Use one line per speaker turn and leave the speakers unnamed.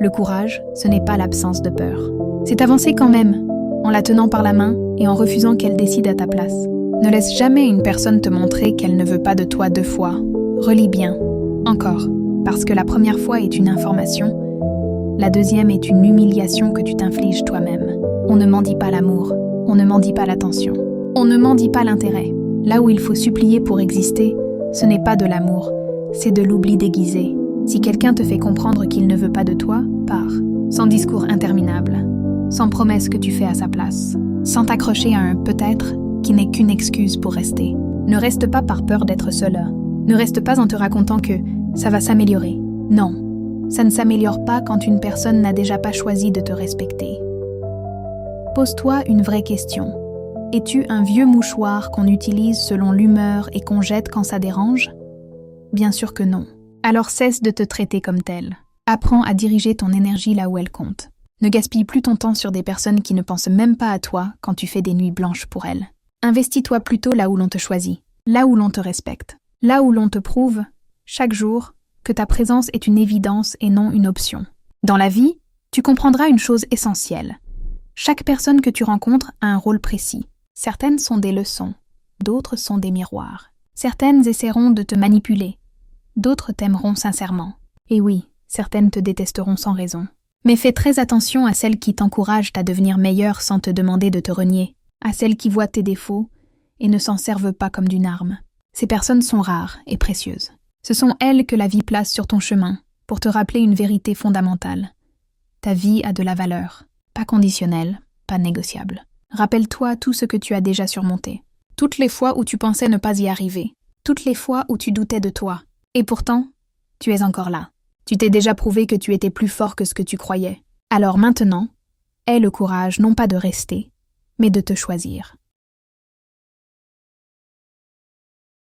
Le courage, ce n'est pas l'absence de peur. C'est avancer quand même, en la tenant par la main et en refusant qu'elle décide à ta place. Ne laisse jamais une personne te montrer qu'elle ne veut pas de toi 2 fois. Relis bien. Encore. Parce que la première fois est une information, la deuxième est une humiliation que tu t'infliges toi-même. On ne mendie pas l'amour, on ne mendie pas l'attention, on ne mendie pas l'intérêt. Là où il faut supplier pour exister, ce n'est pas de l'amour, c'est de l'oubli déguisé. Si quelqu'un te fait comprendre qu'il ne veut pas de toi, pars. Sans discours interminable, sans promesse que tu fais à sa place, sans t'accrocher à un peut-être qui n'est qu'une excuse pour rester. Ne reste pas par peur d'être seul. Ne reste pas en te racontant que ça va s'améliorer. Non, ça ne s'améliore pas quand une personne n'a déjà pas choisi de te respecter. Pose-toi une vraie question. Es-tu un vieux mouchoir qu'on utilise selon l'humeur et qu'on jette quand ça dérange? Bien sûr que non. Alors cesse de te traiter comme tel. Apprends à diriger ton énergie là où elle compte. Ne gaspille plus ton temps sur des personnes qui ne pensent même pas à toi quand tu fais des nuits blanches pour elles. Investis-toi plutôt là où l'on te choisit, là où l'on te respecte, là où l'on te prouve, chaque jour, que ta présence est une évidence et non une option. Dans la vie, tu comprendras une chose essentielle. Chaque personne que tu rencontres a un rôle précis. Certaines sont des leçons, d'autres sont des miroirs. Certaines essaieront de te manipuler, d'autres t'aimeront sincèrement. Et oui, certaines te détesteront sans raison. Mais fais très attention à celles qui t'encouragent à devenir meilleur sans te demander de te renier, à celles qui voient tes défauts et ne s'en servent pas comme d'une arme. Ces personnes sont rares et précieuses. Ce sont elles que la vie place sur ton chemin pour te rappeler une vérité fondamentale. Ta vie a de la valeur, pas conditionnelle, pas négociable. Rappelle-toi tout ce que tu as déjà surmonté. Toutes les fois où tu pensais ne pas y arriver. Toutes les fois où tu doutais de toi. Et pourtant, tu es encore là. Tu t'es déjà prouvé que tu étais plus fort que ce que tu croyais. Alors maintenant, aie le courage non pas de rester, mais de te choisir.